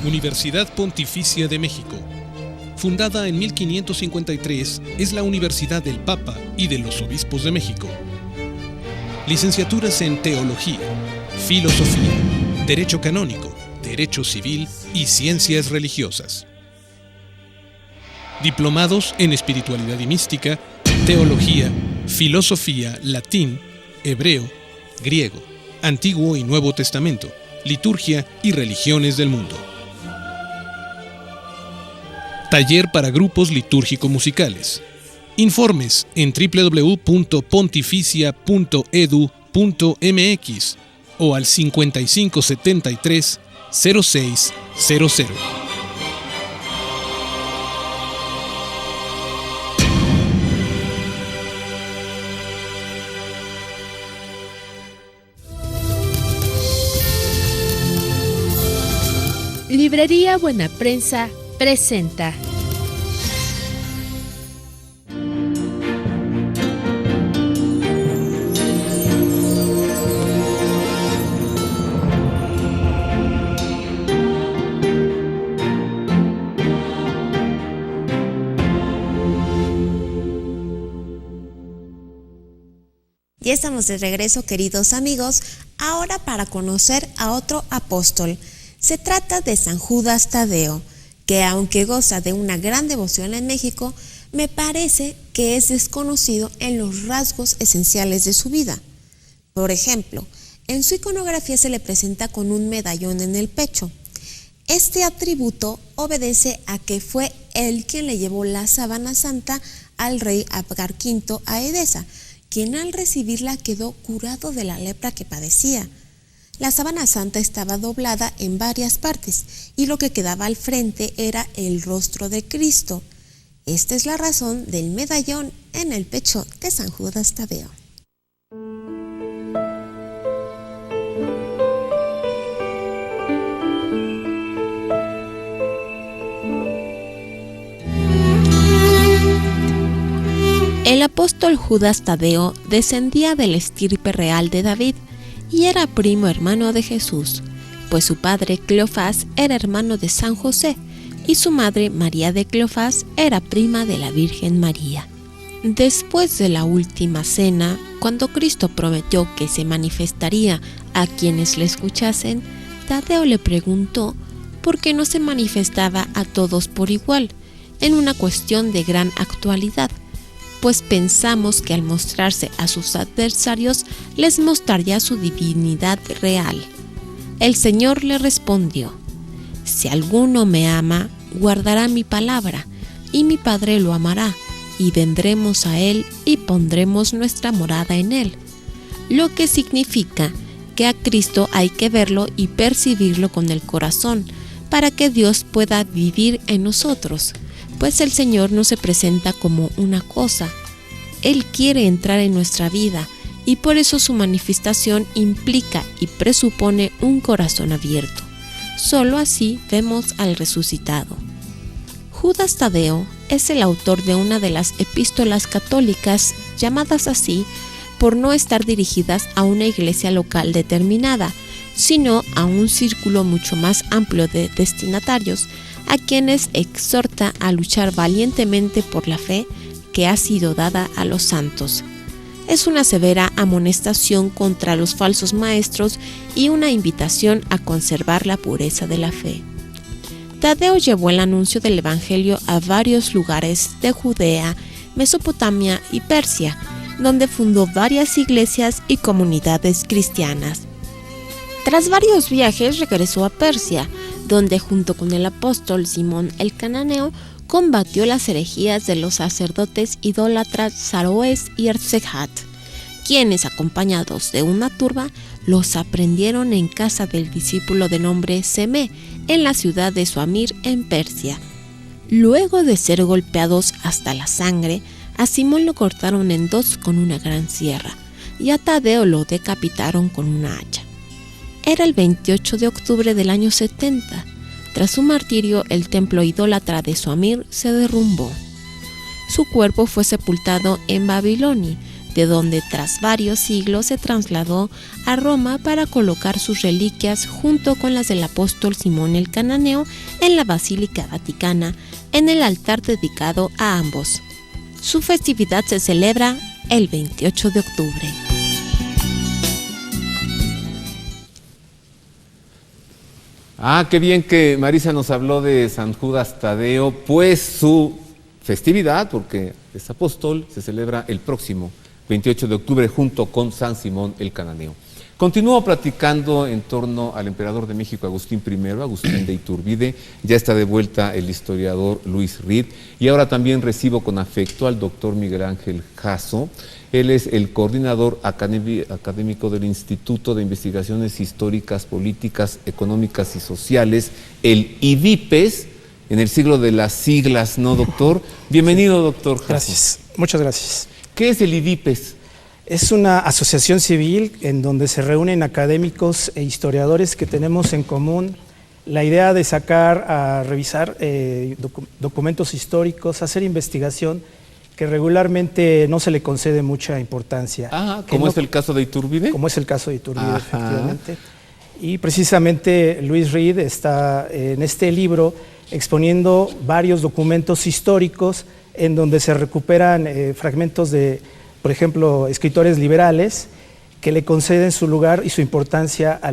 Universidad Pontificia de México. Fundada en 1553, es la Universidad del Papa y de los Obispos de México. Licenciaturas en Teología, Filosofía, Derecho Canónico, Derecho Civil y Ciencias Religiosas. Diplomados en Espiritualidad y Mística, Teología, Filosofía, Latín, Hebreo, Griego, Antiguo y Nuevo Testamento, Liturgia y Religiones del Mundo. Taller para grupos litúrgico-musicales. Informes en www.pontificia.edu.mx o al 5573 0600. Librería Buena Prensa presenta Ya estamos de regreso, queridos amigos, ahora para conocer a otro apóstol. Se trata de San Judas Tadeo, que aunque goza de una gran devoción en México, me parece que es desconocido en los rasgos esenciales de su vida. Por ejemplo, en su iconografía se le presenta con un medallón en el pecho. Este atributo obedece a que fue él quien le llevó la sábana santa al rey Abgar V a Edesa, quien al recibirla quedó curado de la lepra que padecía. La sábana santa estaba doblada en varias partes y lo que quedaba al frente era el rostro de Cristo. Esta es la razón del medallón en el pecho de San Judas Tadeo. El apóstol Judas Tadeo descendía de la estirpe real de David y era primo hermano de Jesús, pues su padre Cleofás era hermano de San José y su madre María de Cleofás era prima de la Virgen María. Después de la última cena, cuando Cristo prometió que se manifestaría a quienes le escuchasen, Tadeo le preguntó por qué no se manifestaba a todos por igual, en una cuestión de gran actualidad, pues pensamos que al mostrarse a sus adversarios les mostraría su divinidad real. El Señor le respondió: si alguno me ama, guardará mi palabra, y mi Padre lo amará, y vendremos a él y pondremos nuestra morada en él. Lo que significa que a Cristo hay que verlo y percibirlo con el corazón, para que Dios pueda vivir en nosotros. Pues el Señor no se presenta como una cosa. Él quiere entrar en nuestra vida y por eso su manifestación implica y presupone un corazón abierto. Solo así vemos al resucitado. Judas Tadeo es el autor de una de las epístolas católicas, llamadas así por no estar dirigidas a una iglesia local determinada, sino a un círculo mucho más amplio de destinatarios, a quienes exhorta a luchar valientemente por la fe que ha sido dada a los santos. Es una severa amonestación contra los falsos maestros y una invitación a conservar la pureza de la fe. Tadeo llevó el anuncio del Evangelio a varios lugares de Judea, Mesopotamia y Persia, donde fundó varias iglesias y comunidades cristianas. Tras varios viajes regresó a Persia, donde junto con el apóstol Simón el Cananeo combatió las herejías de los sacerdotes idólatras Saroes y Erzejat, quienes, acompañados de una turba, los aprendieron en casa del discípulo de nombre Semé, en la ciudad de Suamir, en Persia. Luego de ser golpeados hasta la sangre, a Simón lo cortaron en dos con una gran sierra, y a Tadeo lo decapitaron con una hacha. Era el 28 de octubre del año 70. Tras su martirio, el templo idólatra de Suamir se derrumbó. Su cuerpo fue sepultado en Babilonia, de donde tras varios siglos se trasladó a Roma para colocar sus reliquias junto con las del apóstol Simón el Cananeo en la Basílica Vaticana, en el altar dedicado a ambos. Su festividad se celebra el 28 de octubre. Qué bien que Marisa nos habló de San Judas Tadeo, pues su festividad, porque es apóstol, se celebra el próximo 28 de octubre junto con San Simón el Cananeo. Continúo platicando en torno al emperador de México, Agustín I, Agustín de Iturbide. Ya está de vuelta el historiador Luis Reed, y ahora también recibo con afecto al doctor Miguel Ángel Jasso. Él es el coordinador académico del Instituto de Investigaciones Históricas, Políticas, Económicas y Sociales, el IDIPES, en el siglo de las siglas, ¿no, doctor? Bienvenido, doctor Jasso. Gracias, muchas gracias. ¿Qué es el IDIPES? Es una asociación civil en donde se reúnen académicos e historiadores que tenemos en común la idea de revisar documentos históricos, hacer investigación que regularmente no se le concede mucha importancia. ¿Como es el caso de Iturbide? Como es el caso de Iturbide, efectivamente. Y precisamente Luis Reed está en este libro exponiendo varios documentos históricos en donde se recuperan fragmentos de, por ejemplo, escritores liberales que le conceden su lugar y su importancia a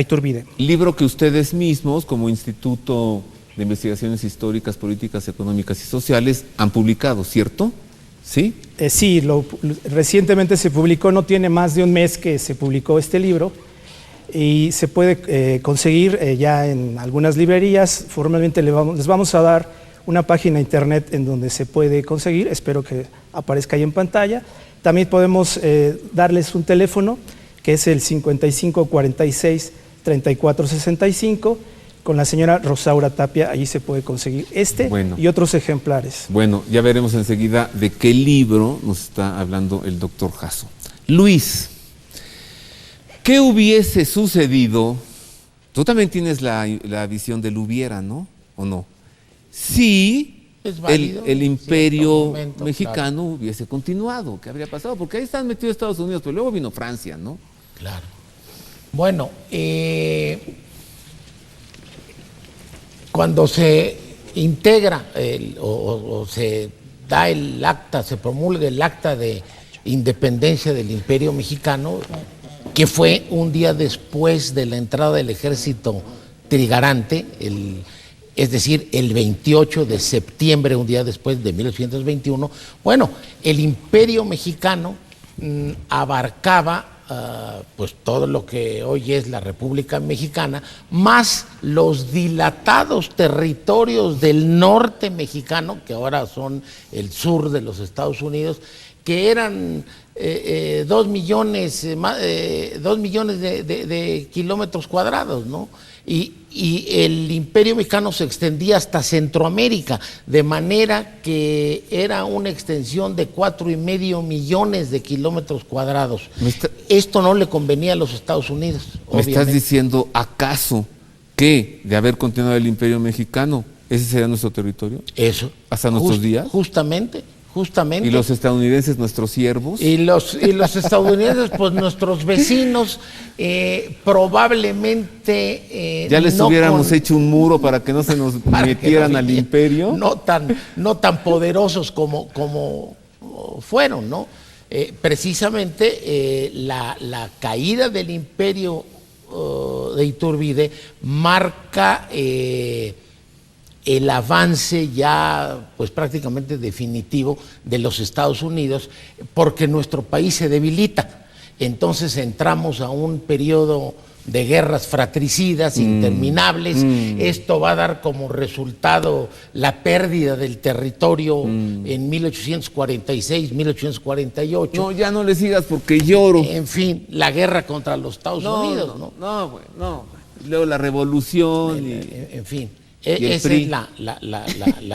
Iturbide. Libro que ustedes mismos, como Instituto de Investigaciones Históricas, Políticas, Económicas y Sociales, han publicado, ¿cierto? ¿Sí? Sí, recientemente se publicó, no tiene más de un mes que se publicó este libro, y se puede conseguir ya en algunas librerías. Formalmente les vamos a dar una página internet en donde se puede conseguir, espero que aparezca ahí en pantalla. También podemos darles un teléfono que es el 5546-3465, con la señora Rosaura Tapia. Allí se puede conseguir y otros ejemplares. Bueno, ya veremos enseguida de qué libro nos está hablando el doctor Jasso. Luis, ¿qué hubiese sucedido? Tú también tienes la visión del hubiera, ¿no? ¿O no? Si el imperio mexicano hubiese continuado, ¿qué habría pasado? Porque ahí están metidos Estados Unidos, pero luego vino Francia, ¿no? Claro. Bueno, cuando se integra o se da el acta, se promulga el acta de independencia del Imperio Mexicano, que fue un día después de la entrada del ejército trigarante, es decir, el 28 de septiembre, un día después de 1821, bueno, el Imperio Mexicano abarcaba pues todo lo que hoy es la República Mexicana, más los dilatados territorios del norte mexicano, que ahora son el sur de los Estados Unidos, que eran 2 millones de kilómetros cuadrados, ¿no? Y el Imperio Mexicano se extendía hasta Centroamérica, de manera que era una extensión de 4,5 millones de kilómetros cuadrados. Esto no le convenía a los Estados Unidos, obviamente. ¿Me estás diciendo acaso que de haber continuado el Imperio Mexicano, ese sería nuestro territorio? Eso. ¿Hasta nuestros días? Justamente. ¿Y los estadounidenses, nuestros siervos? Y los estadounidenses, pues nuestros vecinos, probablemente... ¿Ya les hubiéramos hecho un muro para que no se nos metieran al imperio? No tan poderosos como fueron, ¿no? Precisamente la caída del imperio de Iturbide marca... el avance ya pues prácticamente definitivo de los Estados Unidos, porque nuestro país se debilita. Entonces entramos a un periodo de guerras fratricidas interminables. Esto va a dar como resultado la pérdida del territorio en 1846, 1848. No, ya no le sigas porque lloro. En fin, la guerra contra los Estados Unidos, ¿no? No. Luego la revolución. En fin. Esa es la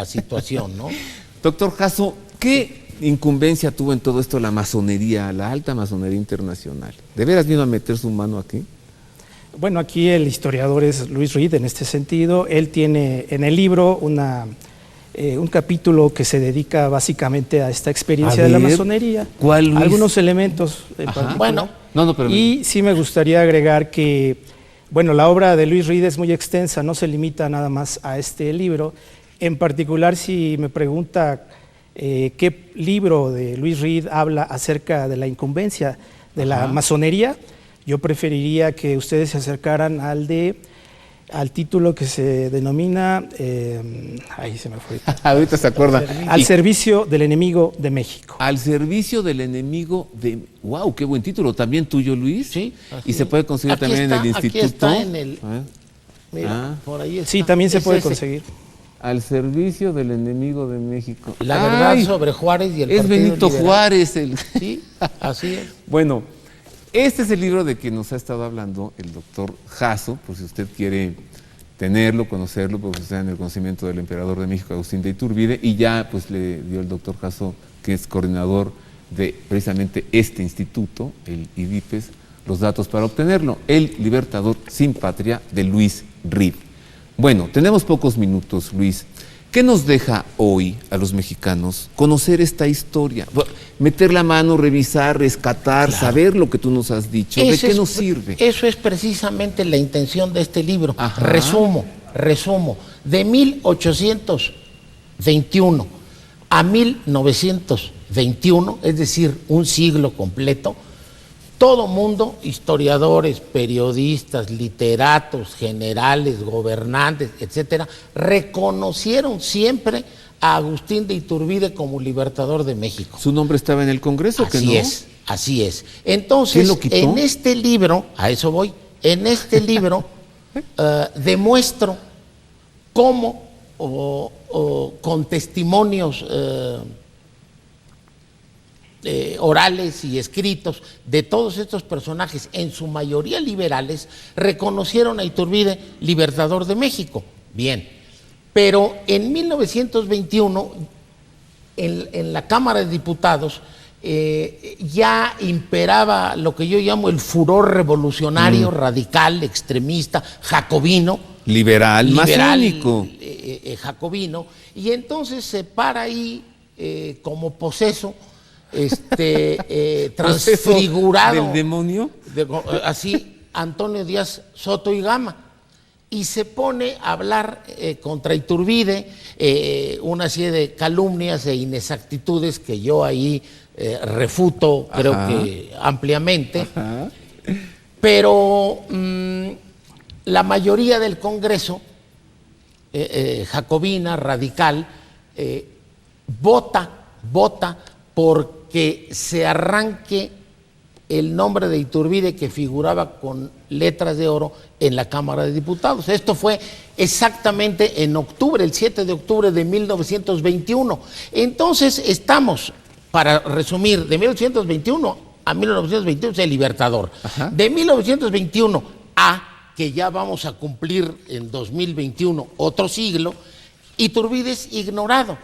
situación, ¿no? Doctor Jasso, ¿qué incumbencia tuvo en todo esto la masonería, la alta masonería internacional? ¿De veras vino a meter su mano aquí? Bueno, aquí el historiador es Luis Reed en este sentido. Él tiene en el libro una un capítulo que se dedica básicamente a esta experiencia A de la ver, masonería. ¿cuál, Luis? Algunos elementos en Ajá. particular. Bueno, pero Y sí me gustaría agregar que, bueno, la obra de Luis Reed es muy extensa, no se limita nada más a este libro. En particular, si me pregunta qué libro de Luis Reed habla acerca de la incumbencia de la masonería, yo preferiría que ustedes se acercaran al título que se denomina, ahí se me fue. ahorita se acuerda. Al servicio del enemigo de México. Al servicio del enemigo de... ¡Wow! ¡Qué buen título! ¿También tuyo, Luis? Sí. Y se puede conseguir Aquí también está, en el aquí instituto. está en el- A ver. Mira, por ahí está. Sí, también se Es puede ese. conseguir. Al servicio del enemigo de México. La verdad ¡Ay! sobre Juárez y el Es Partido Benito Liberal. Juárez el... Sí, así es. Bueno, este es el libro de que nos ha estado hablando el doctor Jasso, por si usted quiere tenerlo, conocerlo, porque está en el conocimiento del emperador de México, Agustín de Iturbide, y ya pues le dio el doctor Jasso, que es coordinador de precisamente este instituto, el IDIPES, los datos para obtenerlo. El Libertador sin Patria de Luis Reed. Bueno, tenemos pocos minutos, Luis. ¿Qué nos deja hoy a los mexicanos conocer esta historia? Meter la mano, revisar, rescatar, saber lo que tú nos has dicho. ¿De qué nos sirve? Eso es precisamente la intención de este libro. Ajá. Resumo. De 1821 a 1921, es decir, un siglo completo, todo mundo, historiadores, periodistas, literatos, generales, gobernantes, etcétera, reconocieron siempre a Agustín de Iturbide como libertador de México. ¿Su nombre estaba en el Congreso? ¿Que no? Así es. Entonces, ¿Quién lo quitó? en este libro, a eso voy, en este libro demuestro cómo, con testimonios orales y escritos de todos estos personajes, en su mayoría liberales, reconocieron a Iturbide libertador de México. Bien, pero en 1921, en la Cámara de Diputados, ya imperaba lo que yo llamo el furor revolucionario, radical, extremista, jacobino. Liberal, masónico. Jacobino, y entonces se para ahí como poseso, transfigurado ¿Del demonio? así Antonio Díaz Soto y Gama, y se pone a hablar contra Iturbide, una serie de calumnias e inexactitudes que yo ahí refuto, creo que ampliamente. Ajá. Pero la mayoría del Congreso, jacobina, radical, vota porque se arranque el nombre de Iturbide, que figuraba con letras de oro en la Cámara de Diputados. Esto fue exactamente en octubre, el 7 de octubre de 1921. Entonces estamos, para resumir, de 1821 a 1921 es el Libertador. Ajá. De 1921 a que ya vamos a cumplir en 2021 otro siglo, Iturbide es ignorado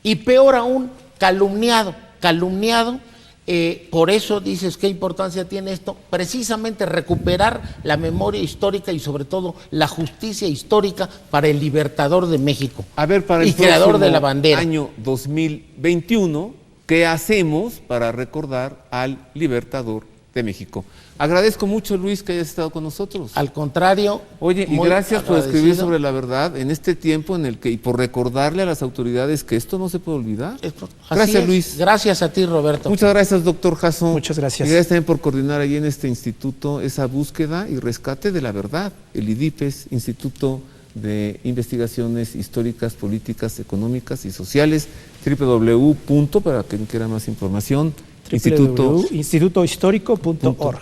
y peor aún, calumniado. Por eso dices, ¿qué importancia tiene esto? Precisamente recuperar la memoria histórica y sobre todo la justicia histórica para el libertador de México. A ver, para el y creador próximo de la bandera. año 2021, ¿qué hacemos para recordar al libertador de México? Agradezco mucho, Luis, que hayas estado con nosotros. Al contrario. Oye, y muy gracias por escribir agradecido. sobre la verdad en este tiempo en el que, y por recordarle a las autoridades que esto no se puede olvidar. Así Gracias, es. Luis. Gracias a ti, Roberto. Muchas gracias, doctor Jasso. Muchas gracias. Y gracias también por coordinar ahí en este instituto esa búsqueda y rescate de la verdad. El IDIPES, Instituto de Investigaciones Históricas, Políticas, Económicas y Sociales, para quien quiera más información, institutohistórico.org.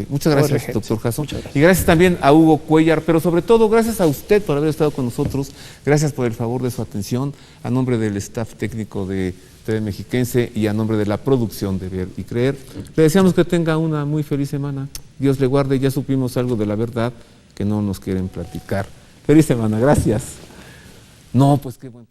Muchas gracias, ORG, doctor sí. Jasso. Muchas gracias. Y gracias también a Hugo Cuellar, pero sobre todo gracias a usted por haber estado con nosotros. Gracias por el favor de su atención. A nombre del staff técnico de TV Mexiquense y a nombre de la producción de Ver y Creer, le deseamos que tenga una muy feliz semana. Dios le guarde. Ya supimos algo de la verdad que no nos quieren platicar. Feliz semana. Gracias. No, pues qué buen